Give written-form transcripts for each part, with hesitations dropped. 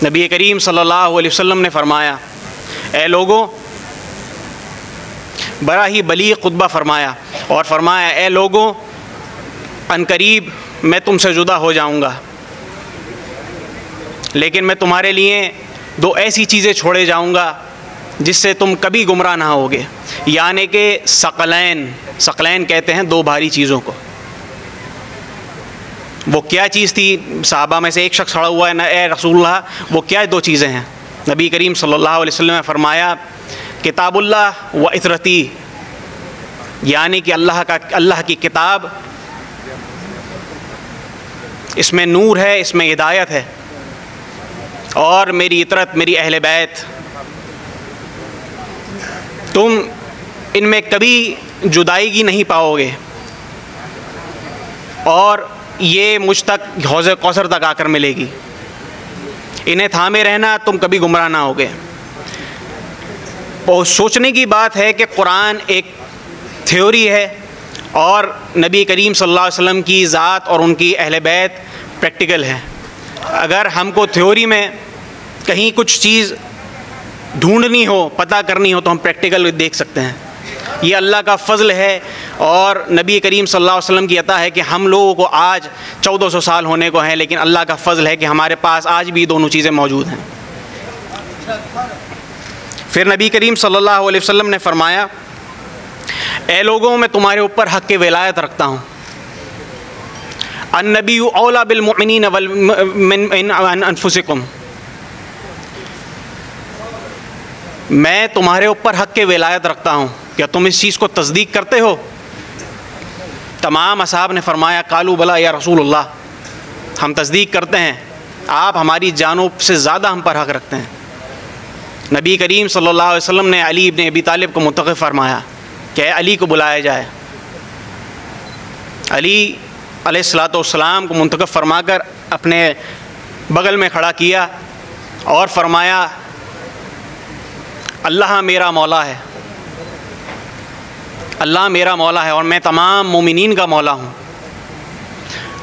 नबी करीम सल्लल्लाहु अलैहि वसल्लम ने फरमाया, ए लोगों, बड़ा ही बलीग़ खुतबा फरमाया और फरमाया, ए लोगों, अनकरीब मैं तुमसे जुदा हो जाऊंगा, लेकिन मैं तुम्हारे लिए दो ऐसी चीज़ें छोड़े जाऊंगा जिससे तुम कभी गुमराह ना होगे। यानी कि सकलैन कहते हैं दो भारी चीज़ों को। वो क्या चीज़ थी? सहाबा में से एक शख्स खड़ा हुआ है, ना ए रसूलुल्लाह, वो क्या दो चीज़ें हैं? नबी करीम सल्लल्लाहु अलैहि वसल्लम ने फरमाया, किताबुल्लाह व इतरती, यानी कि अल्लाह की किताब, इसमें नूर है, इसमें हिदायत है, और मेरी इतरत, मेरी अहले बैत, तुम इनमें कभी जुदाईगी नहीं पाओगे और ये मुझ तक हौज़ कौसर तक आकर मिलेगी। इन्हें थामे रहना, तुम कभी गुमराह ना होगे। और सोचने की बात है कि कुरान एक थ्योरी है और नबी करीम सल्लल्लाहु अलैहि वसल्लम की ज़ात और उनकी अहले बैत प्रैक्टिकल है। अगर हमको थ्योरी में कहीं कुछ चीज़ ढूंढनी हो, पता करनी हो, तो हम प्रैक्टिकल देख सकते हैं। ये अल्लाह का फ़ज़ल है और नबी करीम सल्लल्लाहु अलैहि वसल्लम की अता है कि हम लोगों को आज 1400 साल होने को हैं, लेकिन अल्लाह का फ़ज़ल है कि हमारे पास आज भी दोनों चीज़ें मौजूद हैं। फिर नबी करीम सल्लल्लाहु अलैहि वसल्लम ने फरमाया, ए लोगों, मैं तुम्हारे ऊपर हक़ के विलायत रखता हूँ। अन्नबिय्यु औला बिल मुमिनीन मिन अनफुसिकुम, मैं तुम्हारे ऊपर हक़ के विलायत रखता हूँ, क्या तुम इस चीज़ को तस्दीक करते हो? तमाम असहाब ने फरमाया, कालू बला या रसूलुल्लाह, हम तस्दीक करते हैं, आप हमारी जानों से ज़्यादा हम पर हक़ रखते हैं। नबी करीम सल्लल्लाहु अलैहि वसल्लम ने अली इब्न अबी तालिब को मुंतखब फरमाया कि अली को बुलाया जाए। अली अलैहिस्सलातु वस्सलाम को मुंतखब फरमाकर अपने बगल में खड़ा किया और फरमाया, अल्लाह मेरा मौला है, अल्लाह मेरा मौला है और मैं तमाम मोमिनीन का मौला हूँ।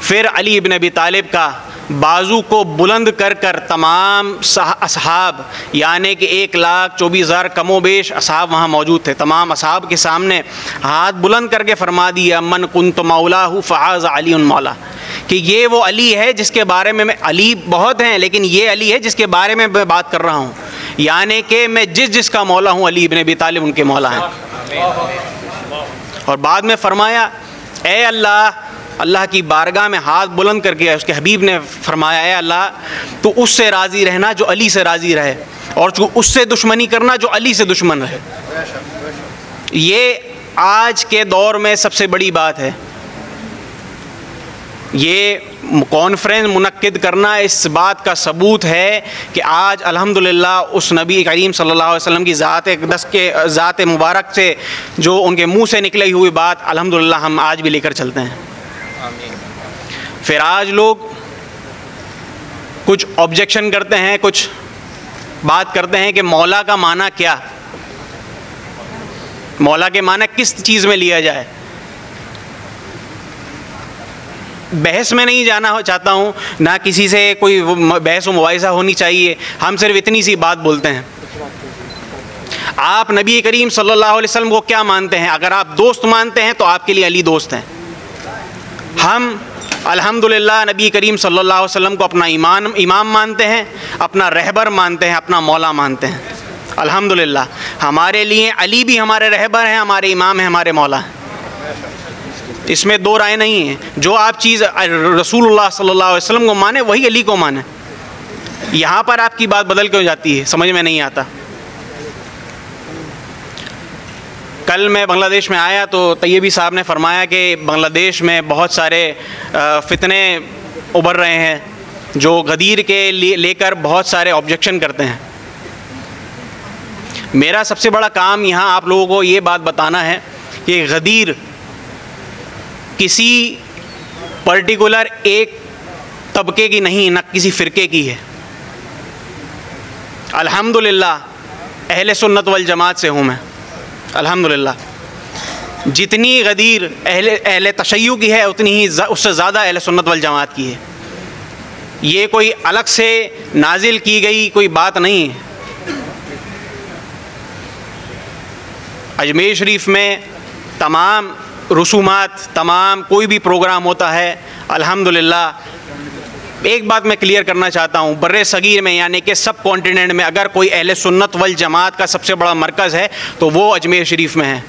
फिर अली इब्न अबी तालिब का बाजू को बुलंद कर कर तमाम असहाब, यानी कि 1,24,000 कमोबेश असहाब वहाँ मौजूद थे, तमाम असहाब के सामने हाथ बुलंद करके फरमा दिया, मन कुंत मौलाहु फ़हाज़ अली मौला, कि ये वो अली है जिसके बारे में मैं, अली बहुत हैं लेकिन ये अली है जिसके बारे में मैं बात कर रहा हूँ, यानी कि मैं जिसका मौला हूँ अली इब्न अबी तालिब उनके मौला हैं। और बाद में फरमाया, ए अल्लाह, अल्लाह की बारगाह में हाथ बुलंद करके उसके हबीब ने फरमाया, ए अल्लाह, तो उससे राज़ी रहना जो अली से राज़ी रहे और उससे दुश्मनी करना जो अली से दुश्मन रहे। ये आज के दौर में सबसे बड़ी बात है। ये कॉन्फ्रेंस मुनक्किद करना इस बात का सबूत है कि आज अल्हम्दुलिल्लाह उस नबी करीम सल्लल्लाहु अलैहि वसल्लम की ज़ात मुबारक से जो उनके मुँह से निकली हुई बात अल्हम्दुलिल्लाह हम आज भी लेकर चलते हैं। फिर आज लोग कुछ ऑब्जेक्शन करते हैं, कुछ बात करते हैं कि मौला का माना क्या, मौला के माना किस चीज़ में लिया जाए। बहस में नहीं जाना चाहता हूँ, ना किसी से कोई बहस व मुबाहिसा होनी चाहिए, हम सिर्फ इतनी सी बात बोलते हैं। आप नबी करीम सल्लल्लाहु अलैहि वसल्लम को क्या मानते हैं? अगर आप दोस्त मानते हैं तो आपके लिए अली दोस्त हैं। हम अल्हम्दुलिल्लाह नबी करीम सल्लल्लाहु अलैहि वसल्लम को अपना इमाम मानते हैं, अपना रहबर मानते हैं, अपना मौला मानते हैं। अल्हम्दुलिल्लाह हमारे लिए अली भी हमारे रहबर हैं, हमारे इमाम हैं, हमारे मौला हैं, इसमें दो राय नहीं है। जो आप चीज़ रसूलुल्लाह सल्लल्लाहु अलैहि वसल्लम को माने वही अली को माने। यहाँ पर आपकी बात बदल क्यों जाती है, समझ में नहीं आता। कल मैं बांग्लादेश में आया तो तैयबी साहब ने फरमाया कि बांग्लादेश में बहुत सारे फितने उभर रहे हैं जो गदीर के लेकर बहुत सारे ऑब्जेक्शन करते हैं। मेरा सबसे बड़ा काम यहाँ आप लोगों को ये बात बताना है कि गदीर किसी पर्टिकुलर एक तबके की नहीं, न किसी फ़िरके की है। अल्हम्दुलिल्लाह अहले सुन्नत वल जमात से हूँ मैं, अल्हम्दुलिल्लाह। जितनी गदीर अहले तशय्युअ की है उतनी ही उससे ज़्यादा अहले सुन्नत वल जमात की है। ये कोई अलग से नाजिल की गई कोई बात नहीं है। अजमेर शरीफ में तमाम रसूमात, तमाम कोई भी प्रोग्राम होता है, अल्हम्दुलिल्लाह। एक बात मैं क्लियर करना चाहता हूँ, बर्रे सगीर में यानी कि सब कॉन्टिनेंट में अगर कोई अहले सुन्नत वल जमात का सबसे बड़ा मरकज़ है तो वो अजमेर शरीफ में है।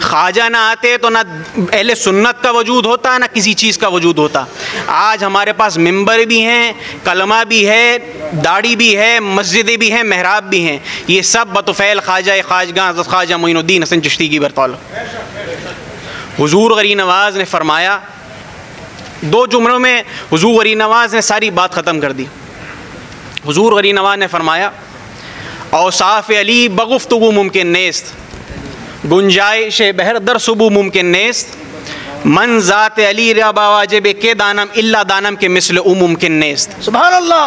ख्वाजा ना आते तो ना अहले सुन्नत का वजूद होता, ना किसी चीज़ का वजूद होता। आज हमारे पास मिंबर भी हैं, कलमा भी है, दाढ़ी भी है, मस्जिदें भी हैं, महराब भी हैं। ये सब बतफ़ैल ख्वाजगाह हज़रत ख्वाजा मोइनुद्दीन हसन चिश्ती की बरतौल। हुज़ूर गरी नवाज़ ने फरमाया, 2 जुमलों में हुज़ूर गरी नवाज़ ने सारी बात ख़त्म कर दी। हुज़ूर गरी नवाज़ ने फरमाया, औसाफ़ अली बगुफ्तगू मुमकिन नेस्त, गुंजाइश बहर दर सुबू मुमकिन नेस्त, मन ज़ात अली रबा वाजिब के दानम इल्ला दानम के मिसल उ मुमकिन नेस्त। सुभान अल्लाह,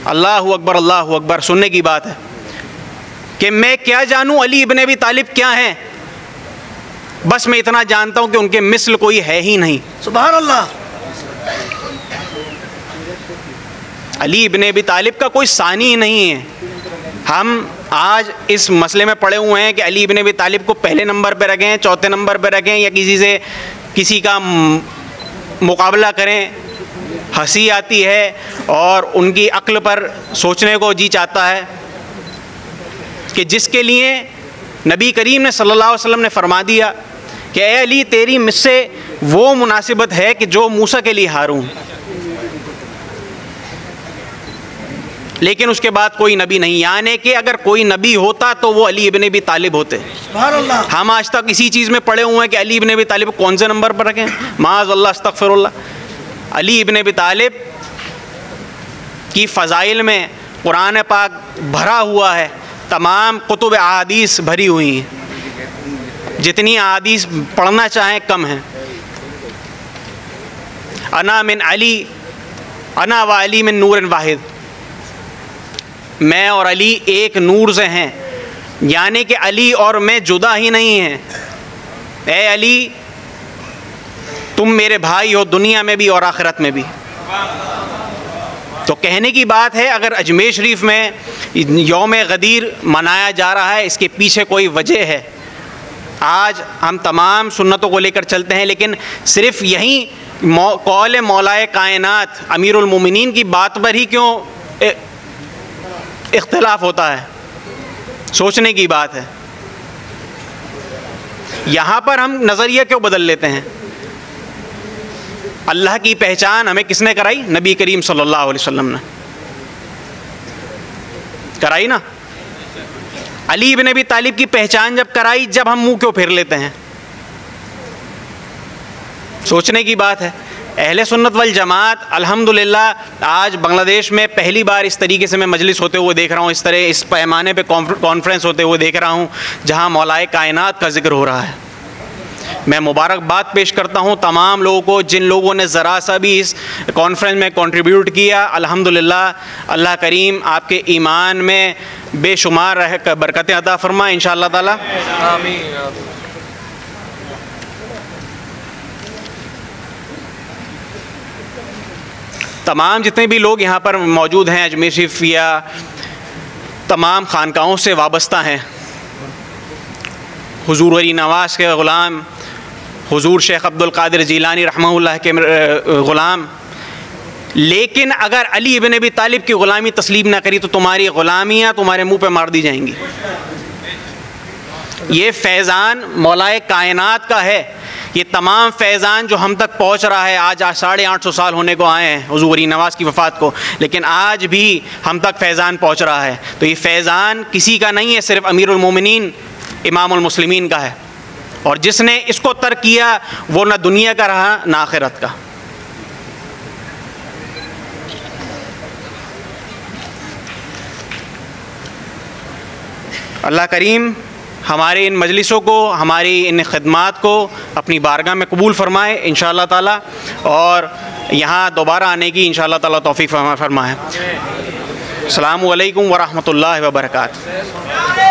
अल्लाहु अकबर, अल्लाहु अकबर। सुनने की बात है कि मैं क्या जानूँ अली इब्न अबी तालिब क्या हैं, बस मैं इतना जानता हूँ कि उनके मिसल कोई है ही नहीं। सुभान अल्लाह। अली इब्न अबी तालिब का कोई सानी ही नहीं है। हम आज इस मसले में पड़े हुए हैं कि अली इब्न अबी तालिब को पहले नंबर पर रखें, चौथे नंबर पर रखें, या किसी का मुकाबला करें। हंसी आती है और उनकी अक्ल पर सोचने को जी चाहता है कि जिसके लिए नबी करीम ने सल्लल्लाहु अलैहि वसल्लम ने फरमा दिया कि ए अली तेरी मुझसे वो मुनासिबत है कि जो मूसा के लिए हारून, लेकिन उसके बाद कोई नबी नहीं। यानी कि अगर कोई नबी होता तो वो अली इब्न अबी तालिब होते। हम आज तक इसी चीज़ में पड़े हुए हैं कि अली इब्न अबी तालिब कौन से नंबर पर रखें। माअज़ल्लाह, अस्तग़फिरुल्लाह। अली इब्न अबी तालिब की फ़ज़ाइल में कुरान पाक भरा हुआ है, तमाम कुतुब अहादीस भरी हुई हैं। जितनी अहादीस पढ़ना चाहें कम हैं। अना मिन अली, अना व अली मिन नूर वाहिद, मैं और अली एक नूर से हैं, यानी कि अली और मैं जुदा ही नहीं हैं। ए अली तुम मेरे भाई हो, दुनिया में भी और आखिरत में भी। तो कहने की बात है, अगर अजमेर शरीफ में यौम गदीर मनाया जा रहा है, इसके पीछे कोई वजह है। आज हम तमाम सुन्नतों को लेकर चलते हैं, लेकिन सिर्फ यही कौल मौलाए कायनात अमीरुल मोमिनीन की बात पर ही क्यों इख्तिलाफ होता है? सोचने की बात है। यहाँ पर हम नज़रिया क्यों बदल लेते हैं? अल्लाह की पहचान हमें किसने कराई? नबी करीम सल्लल्लाहु अलैहि वसल्लम ने कराई ना। अली इब्न अबी तालिब की पहचान जब कराई, जब हम मुंह क्यों फेर लेते हैं? सोचने की बात है। अहले सुन्नत वल जमात अल्हम्दुलिल्लाह आज बांग्लादेश में पहली बार इस तरीके से मैं मजलिस होते हुए देख रहा हूँ, इस तरह इस पैमाने पे कॉन्फ्रेंस होते हुए देख रहा हूँ जहाँ मौलाए कायनात का जिक्र हो रहा है। मैं मुबारकबाद पेश करता हूँ तमाम लोगों को जिन लोगों ने ज़रा सा भी इस कॉन्फ्रेंस में कंट्रीब्यूट किया। अल्हम्दुलिल्लाह अल्लाह करीम आपके ईमान में बेशुमार रह बरकतें अता फरमाए इंशाअल्लाह ताला। आमीन। तमाम जितने भी लोग यहाँ पर मौजूद हैं अजमेर शरीफ या तमाम खानकाहों से वाबस्ता हैं, हुज़ूर वली नवाज़ के ग़ुलाम, हुज़ूर शेख अब्दुल कादिर जीलानी रहमहुल्लाह के ग़ुलाम, लेकिन अगर अली इब्न अबी तालिब की ग़ुलामी तस्लीम ना करी तो तुम्हारी ग़ुलामियाँ तुम्हारे मुँह पे मार दी जाएंगी। ये फैज़ान मौलाए कायनात का है। ये तमाम फैज़ान जो हम तक पहुँच रहा है, आज 850 साल होने को आए हैं हुज़ूर वली नवाज़ की वफ़ात को, लेकिन आज भी हम तक फैज़ान पहुँच रहा है। तो ये फैज़ान किसी का नहीं है, सिर्फ़ अमीरुल मोमिनीन इमामुल मुस्लिमीन का है। और जिसने इसको तर्क किया वो ना दुनिया का रहा ना आखिरत का। अल्लाह करीम हमारे इन मजलिसों को, हमारी इन खिदमात को अपनी बारगाह में कबूल फ़रमाए इंशाअल्लाह ताला, और यहाँ दोबारा आने की इंशाअल्लाह ताला तौफ़ीक़ फरमाए। अस्सलामु अलैकुम व रहमतुल्लाहि व बरकातुहू।